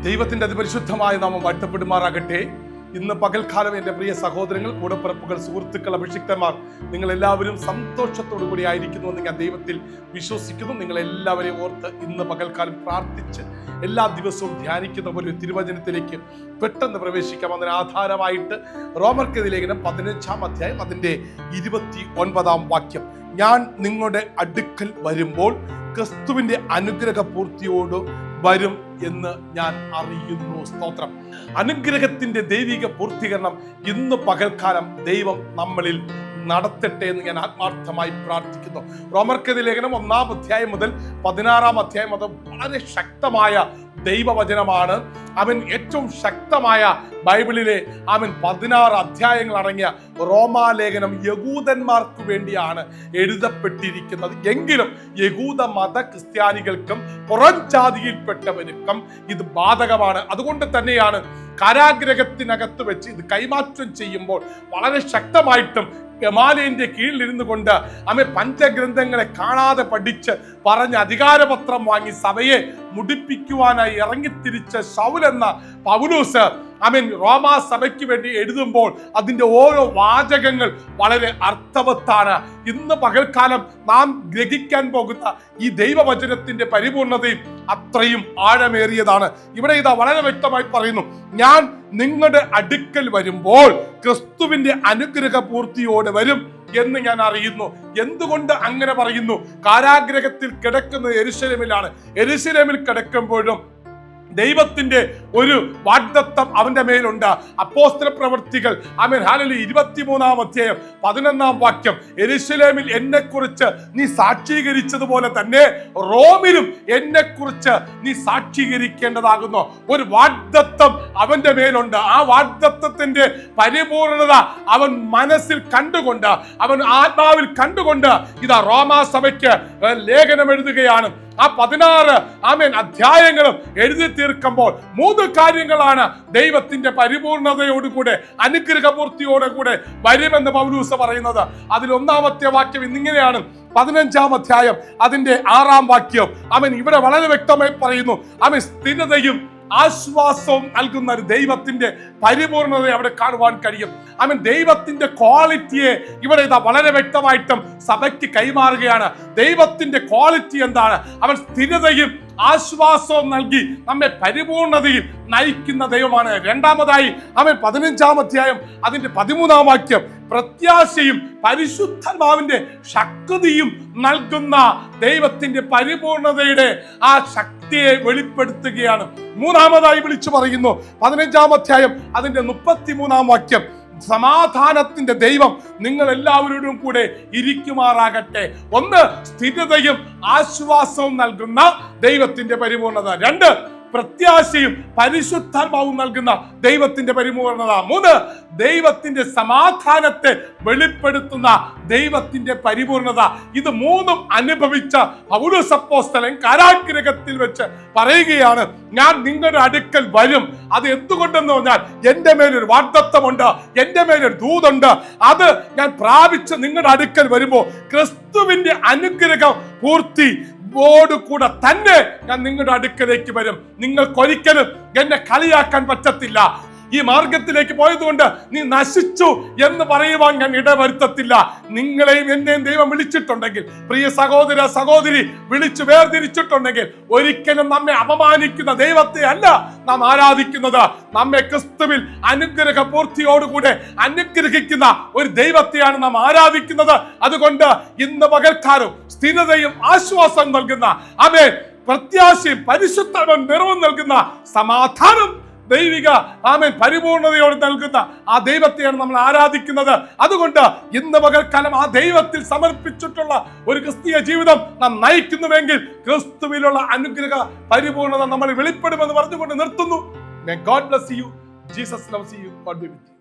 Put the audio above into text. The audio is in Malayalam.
ദൈവത്തിന്റെ അതിപരിശുദ്ധമായ നാമം വാഴ്ത്തപ്പെടുമാറാകട്ടെ. ഇന്ന് പകൽക്കാലം എൻ്റെ പ്രിയ സഹോദരങ്ങൾ, കൂടപ്പിറപ്പുകൾ, സുഹൃത്തുക്കൾ, അഭിഷിക്തന്മാർ, നിങ്ങൾ എല്ലാവരും സന്തോഷത്തോടു കൂടി ആയിരിക്കുന്നുവെന്ന് ഞാൻ ദൈവത്തിൽ വിശ്വസിക്കുന്നു. നിങ്ങളെല്ലാവരെയും ഓർത്ത് ഇന്ന് പകൽക്കാലം പ്രാർത്ഥിച്ച് എല്ലാ ദിവസവും ധ്യാനിക്കുന്ന പോലെ തിരുവചനത്തിലേക്ക് പെട്ടെന്ന് പ്രവേശിക്കാം. അതിന് ആധാരമായിട്ട് റോമർക്കെതിരെ ലേഖനം 15-ാം അധ്യായം അതിൻ്റെ 29-ാം വാക്യം. ഞാൻ നിങ്ങളുടെ അടുക്കൽ വരുമ്പോൾ ക്രിസ്തുവിന്റെ അനുഗ്രഹ പൂർത്തിയോട് വരും എന്ന് ഞാൻ അറിയുന്നു. സ്തോത്രം. അനുഗ്രഹത്തിന്റെ ദൈവിക പൂർത്തീകരണം ഇന്ന് പകൽക്കാലം ദൈവം നമ്മളിൽ നടത്തട്ടെ എന്ന് ഞാൻ ആത്മാർത്ഥമായി പ്രാർത്ഥിക്കുന്നു. റോമർക്കെതിരെ ലേഖനം 1-ാം അധ്യായം മുതൽ 16-ാം അധ്യായം അത് വളരെ ശക്തമായ ദൈവവചനമാണ്. അവൻ ഏറ്റവും ശക്തമായ ബൈബിളിലെ 16 അധ്യായങ്ങൾ അടങ്ങിയ റോമാലേഖനം യഹൂദന്മാർക്ക് വേണ്ടിയാണ് എഴുതപ്പെട്ടിരിക്കുന്നത്. എങ്കിലും യഹൂദ മത ക്രിസ്ത്യാനികൾക്കും പുറം ജാതിയിൽപ്പെട്ടവർക്കും ഇത് ബാധകമാണ്. അതുകൊണ്ട് തന്നെയാണ് കാരാഗ്രഹത്തിനകത്ത് വെച്ച് ഇത് കൈമാറ്റം ചെയ്യുമ്പോൾ വളരെ ശക്തമായിട്ടും ഗമാലിയന്റെ കീഴിലിരുന്നു കൊണ്ട് പഞ്ചഗ്രന്ഥങ്ങളെ കാണാതെ പഠിച്ച് പറഞ്ഞ് അധികാരപത്രം വാങ്ങി സഭയെ മുടിപ്പിക്കുവാനായി ഇറങ്ങിത്തിരിച്ച ശൗൽ എന്ന പൗലോസ് റോമാ സഭയ്ക്ക് വേണ്ടി എഴുതുമ്പോൾ അതിൻ്റെ ഓരോ വാചകങ്ങൾ വളരെ അർത്ഥവത്താണ്. ഇന്ന് പകൽക്കാലം നാം ഗ്രഹിക്കാൻ പോകുന്ന ഈ ദൈവവചനത്തിന്റെ പരിപൂർണതയും അത്രയും ആഴമേറിയതാണ്. ഇവിടെ ഇതാ വളരെ വ്യക്തമായി പറയുന്നു, ഞാൻ നിങ്ങളുടെ അടുക്കൽ വരുമ്പോൾ ക്രിസ്തുവിന്റെ അനുഗ്രഹ പൂർത്തിയോടെ വരും എന്ന് ഞാൻ അറിയുന്നു. എന്തുകൊണ്ട് അങ്ങനെ പറയുന്നു? കാരാഗ്രഹത്തിൽ കിടക്കുന്നത് യെരൂശലേമിലാണ്. യെരൂശലേമിൽ കിടക്കുമ്പോഴും ദൈവത്തിന്റെ ഒരു വാഗ്ദത്തം അവന്റെ മേലുണ്ട്. അപ്പോസ്തല പ്രവൃത്തികൾ 23-ാം അധ്യായം 11-ാം വാക്യം, യെരൂശലേമിൽ എന്നെ കുറിച്ച് നീ സാക്ഷീകരിച്ചതുപോലെ തന്നെ റോമിലും എന്നെ കുറിച്ച് നീ സാക്ഷീകരിക്കേണ്ടതാകുന്നു. ഒരു വാഗ്ദത്തം അവന്റെ മേലുണ്ട്. ആ വാഗ്ദത്തത്തിന്റെ പരിപൂർണത അവൻ മനസ്സിൽ കണ്ടുകൊണ്ട്, അവൻ ആത്മാവിൽ കണ്ടുകൊണ്ട് ഇതാ റോമാ സഭയ്ക്ക് ലേഖനം എഴുതുകയാണ്. ആ 16 അധ്യായങ്ങളും എഴുതി തീർക്കുമ്പോൾ 3 കാര്യങ്ങളാണ് ദൈവത്തിന്റെ പരിപൂർണതയോടുകൂടെ അനുഗ്രഹപൂർത്തിയോടുകൂടെ വരുമെന്ന് പൗലോസ് പറയുന്നത്. അതിൽ 1-ാമത്തെ വാക്യം ഇന്നിങ്ങനെയാണ്. 15-ാം അധ്യായം അതിന്റെ 6-ാം വാക്യം ഇവിടെ വളരെ വ്യക്തമായി പറയുന്നു, സ്ഥിരതയും ആശ്വാസവും നൽകുന്ന ഒരു ദൈവത്തിന്റെ പരിപൂർണത അവിടെ കാണുവാൻ കഴിയും. ദൈവത്തിന്റെ ക്വാളിറ്റിയെ ഇവിടെ ഇതാ വളരെ വ്യക്തമായിട്ടും സഭയ്ക്ക് കൈമാറുകയാണ്. ദൈവത്തിന്റെ ക്വാളിറ്റി എന്താണ്? അവൻ സ്ഥിരതയും ആശ്വാസവും നൽകി നമ്മെ പരിപൂർണതയിൽ നയിക്കുന്ന ദൈവമാണ്. രണ്ടാമതായി 15-ാം അധ്യായം അതിന്റെ 13-ാം വാക്യം, പ്രത്യാശയും പരിശുദ്ധാത്മാവിന്റെ ശക്തിയും നൽകുന്ന ദൈവത്തിന്റെ പരിപൂർണതയുടെ ആ ശക്തിയെ വെളിപ്പെടുത്തുകയാണ്. മൂന്നാമതായി വിളിച്ചു പറയുന്നു 15-ാം അധ്യായം അതിന്റെ 33-ാം വാക്യം, സമാധാനത്തിന്റെ ദൈവം നിങ്ങൾ എല്ലാവരോടും കൂടെ ഇരിക്കുമാറാകട്ടെ. 1, സ്ഥിരതയും ആശ്വാസവും നൽകുന്ന ദൈവത്തിന്റെ പരിപൂർണത. 2, പ്രത്യാശയും പരിശുദ്ധാത്മാവും നൽകുന്ന ദൈവത്തിന്റെ പരിപൂർണത. 3, ദൈവത്തിന്റെ സമാധാനത്തെ വെളിപ്പെടുത്തുന്ന ദൈവത്തിന്റെ പരിപൂർണത. ഇത് 3ഉം അനുഭവിച്ച പൗലോസ് അപ്പോസ്തലൻ കാരാഗ്രഹത്തിൽ വെച്ച് പറയുകയാണ്, ഞാൻ നിങ്ങളുടെ അടുക്കൽ വരും. അത് എന്തുകൊണ്ടെന്ന് പറഞ്ഞാൽ എന്റെ മേലൊരു വാഗ്ദത്തമുണ്ട്, എന്റെ മേലൊരു ദൂതുണ്ട്. അത് ഞാൻ പ്രാപിച്ച് നിങ്ങളുടെ അടുക്കൽ വരുമ്പോൾ ക്രിസ്തുവിന്റെ അനുഗ്രഹം പൂർത്തി കൂടെ തന്നെ ഞാൻ നിങ്ങളുടെ അടുക്കലേക്ക് വരും. നിങ്ങൾക്കൊരിക്കലും എന്നെ കളിയാക്കാൻ പറ്റത്തില്ല. ഈ മാർഗത്തിലേക്ക് പോയതുകൊണ്ട് നീ നശിച്ചു എന്ന് പറയുവാൻ ഞാൻ ഇടവരുത്തത്തില്ല. നിങ്ങളെയും എന്നെയും ദൈവം വിളിച്ചിട്ടുണ്ടെങ്കിൽ, പ്രിയ സഹോദര സഹോദരി വിളിച്ചു വേർതിരിച്ചിട്ടുണ്ടെങ്കിൽ, ഒരിക്കലും നമ്മെ അപമാനിക്കുന്ന ദൈവത്തെ അല്ല നാം ആരാധിക്കുന്നത്. നമ്മെ ക്രിസ്തുവിൽ അനുഗ്രഹ പൂർത്തിയോടുകൂടെ അനുഗ്രഹിക്കുന്ന ഒരു ദൈവത്തെയാണ് നാം ആരാധിക്കുന്നത്. അതുകൊണ്ട് ഇന്ന് പകൽക്കാലം സ്ഥിരതയും ആശ്വാസം നൽകുന്ന പ്രത്യാശയും പരിശുദ്ധവും നിറവും നൽകുന്ന സമാധാനം ദൈവിക പരിപൂർണതയോട് നൽകുന്ന ആ ദൈവത്തെയാണ് നമ്മൾ ആരാധിക്കുന്നത്. അതുകൊണ്ട് ഇന്ന് പകൽക്കാലം ആ ദൈവത്തിൽ സമർപ്പിച്ചിട്ടുള്ള ഒരു ക്രിസ്തീയ ജീവിതം നാം നയിക്കുന്നുവെങ്കിൽ ക്രിസ്തുവിലുള്ള അനുഗ്രഹ പരിപൂർണത നമ്മൾ വെളിപ്പെടുമെന്ന് പറഞ്ഞുകൊണ്ട് നിർത്തുന്നു. May God bless you. Jesus loves you. God be with you.